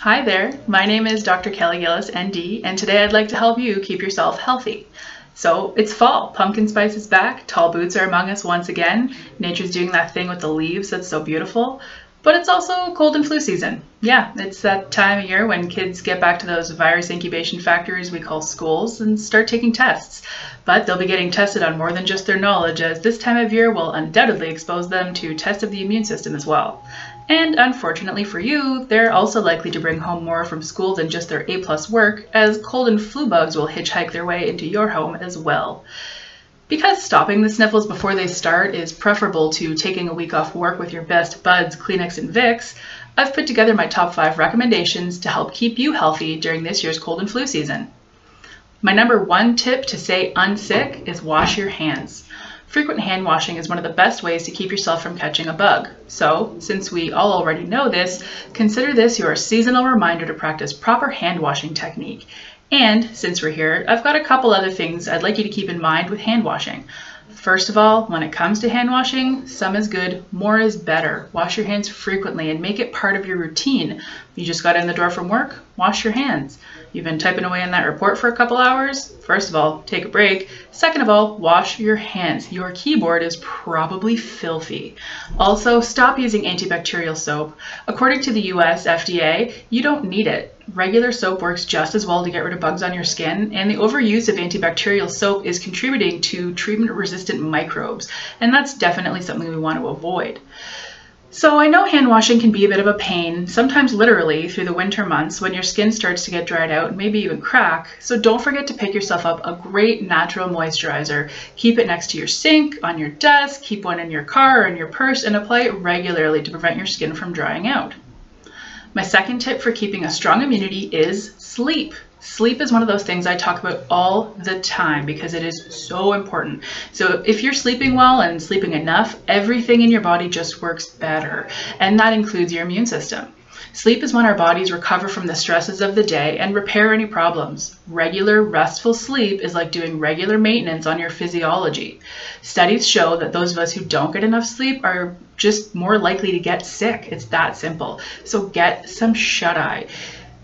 Hi there, my name is Dr. Kelly Gillis, ND, and today I'd like to help you keep yourself healthy. So it's fall, pumpkin spice is back, tall boots are among us once again, nature's doing that thing with the leaves that's so beautiful, but it's also cold and flu season. Yeah, it's that time of year when kids get back to those virus incubation factories we call schools and start taking tests. But they'll be getting tested on more than just their knowledge, as this time of year will undoubtedly expose them to tests of the immune system as well. And unfortunately for you, they're also likely to bring home more from school than just their A+ work, as cold and flu bugs will hitchhike their way into your home as well. Because stopping the sniffles before they start is preferable to taking a week off work with your best buds, Kleenex and Vicks, I've put together my top 5 recommendations to help keep you healthy during this year's cold and flu season. My number 1 tip to stay unsick is wash your hands. Frequent hand washing is one of the best ways to keep yourself from catching a bug. So, since we all already know this, consider this your seasonal reminder to practice proper hand washing technique. And since we're here, I've got a couple other things I'd like you to keep in mind with hand washing. First of all, when it comes to hand washing, some is good, more is better. Wash your hands frequently and make it part of your routine. You just got in the door from work, wash your hands. You've been typing away on that report for a couple hours? First of all, take a break. Second of all, wash your hands. Your keyboard is probably filthy. Also, stop using antibacterial soap. According to the US FDA, you don't need it. Regular soap works just as well to get rid of bugs on your skin, and the overuse of antibacterial soap is contributing to treatment-resistant microbes, and that's definitely something we want to avoid. So I know hand washing can be a bit of a pain, sometimes literally through the winter months when your skin starts to get dried out and maybe even crack, so don't forget to pick yourself up a great natural moisturizer. Keep it next to your sink, on your desk, keep one in your car or in your purse, and apply it regularly to prevent your skin from drying out. My second tip for keeping a strong immunity is sleep. Sleep is one of those things I talk about all the time because it is so important. So if you're sleeping well and sleeping enough, everything in your body just works better, and that includes your immune system. Sleep is when our bodies recover from the stresses of the day and repair any problems. Regular, restful sleep is like doing regular maintenance on your physiology. Studies show that those of us who don't get enough sleep are just more likely to get sick. It's that simple. So get some shut-eye.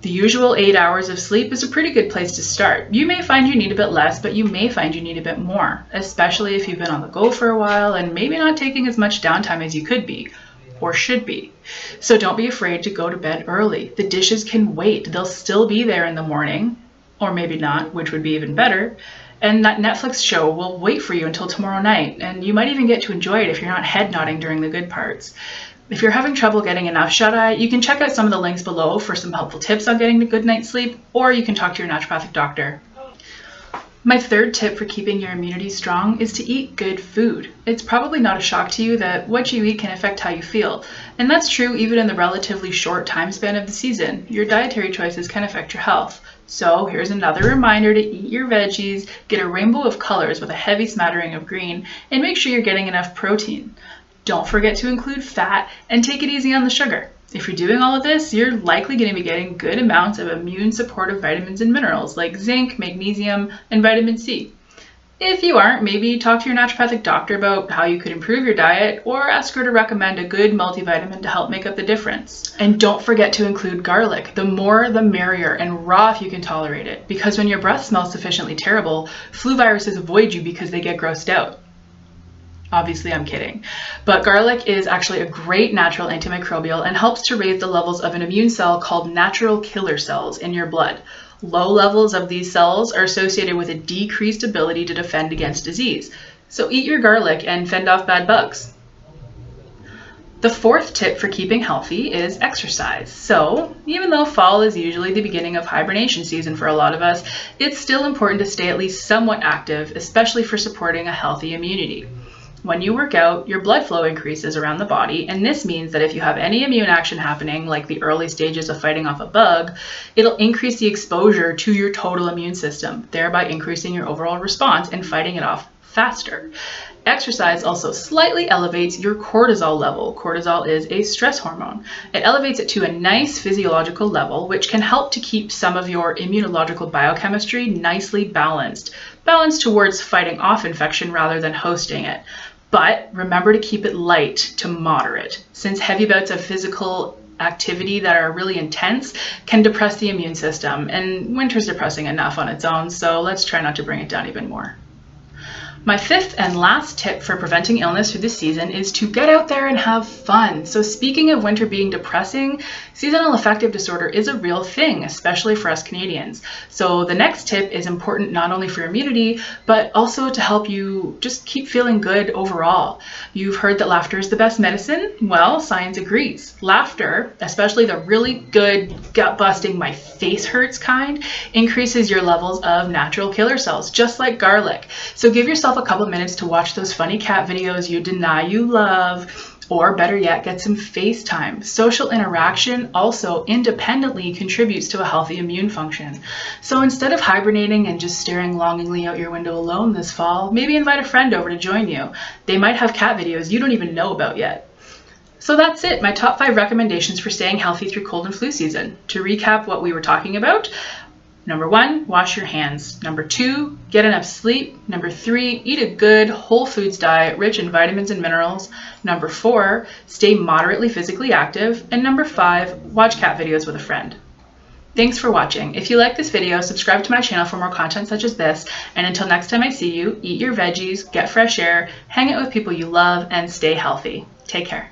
The usual 8 hours of sleep is a pretty good place to start. You may find you need a bit less, but you may find you need a bit more, especially if you've been on the go for a while and maybe not taking as much downtime as you could be. Or should be. So don't be afraid to go to bed early. The dishes can wait. They'll still be there in the morning, or maybe not, which would be even better. And that Netflix show will wait for you until tomorrow night, and you might even get to enjoy it if you're not head nodding during the good parts. If you're having trouble getting enough shut-eye, you can check out some of the links below for some helpful tips on getting a good night's sleep, or you can talk to your naturopathic doctor. My third tip for keeping your immunity strong is to eat good food. It's probably not a shock to you that what you eat can affect how you feel, and that's true even in the relatively short time span of the season. Your dietary choices can affect your health. So here's another reminder to eat your veggies, get a rainbow of colors with a heavy smattering of green, and make sure you're getting enough protein. Don't forget to include fat and take it easy on the sugar. If you're doing all of this, you're likely going to be getting good amounts of immune supportive vitamins and minerals like zinc, magnesium, and vitamin C. If you aren't, maybe talk to your naturopathic doctor about how you could improve your diet, or ask her to recommend a good multivitamin to help make up the difference. And don't forget to include garlic. The more the merrier, and raw if you can tolerate it, because when your breath smells sufficiently terrible, flu viruses avoid you because they get grossed out. Obviously, I'm kidding. But garlic is actually a great natural antimicrobial and helps to raise the levels of an immune cell called natural killer cells in your blood. Low levels of these cells are associated with a decreased ability to defend against disease. So eat your garlic and fend off bad bugs. The fourth tip for keeping healthy is exercise. So even though fall is usually the beginning of hibernation season for a lot of us, it's still important to stay at least somewhat active, especially for supporting a healthy immunity. When you work out, your blood flow increases around the body, and this means that if you have any immune action happening, like the early stages of fighting off a bug, it'll increase the exposure to your total immune system, thereby increasing your overall response and fighting it off faster. Exercise also slightly elevates your cortisol level. Cortisol is a stress hormone. It elevates it to a nice physiological level, which can help to keep some of your immunological biochemistry nicely balanced towards fighting off infection rather than hosting it. But remember to keep it light to moderate, since heavy bouts of physical activity that are really intense can depress the immune system, and winter's depressing enough on its own, so let's try not to bring it down even more. My fifth and last tip for preventing illness through the season is to get out there and have fun. So speaking of winter being depressing, seasonal affective disorder is a real thing, especially for us Canadians. So the next tip is important not only for immunity, but also to help you just keep feeling good overall. You've heard that laughter is the best medicine? Well, science agrees. Laughter, especially the really good gut-busting, my face hurts kind, increases your levels of natural killer cells, just like garlic. So give yourself a couple minutes to watch those funny cat videos you deny you love, or better yet, get some FaceTime. Social interaction also independently contributes to a healthy immune function. So instead of hibernating and just staring longingly out your window alone this fall, maybe invite a friend over to join you. They might have cat videos you don't even know about yet. So that's it, my top 5 recommendations for staying healthy through cold and flu season. To recap what we were talking about, number 1, wash your hands. Number 2, get enough sleep. Number 3, eat a good whole foods diet rich in vitamins and minerals. Number 4, stay moderately physically active. And number 5, watch cat videos with a friend. Thanks for watching. If you like this video, subscribe to my channel for more content such as this. And until next time I see you, eat your veggies, get fresh air, hang out with people you love, and stay healthy. Take care.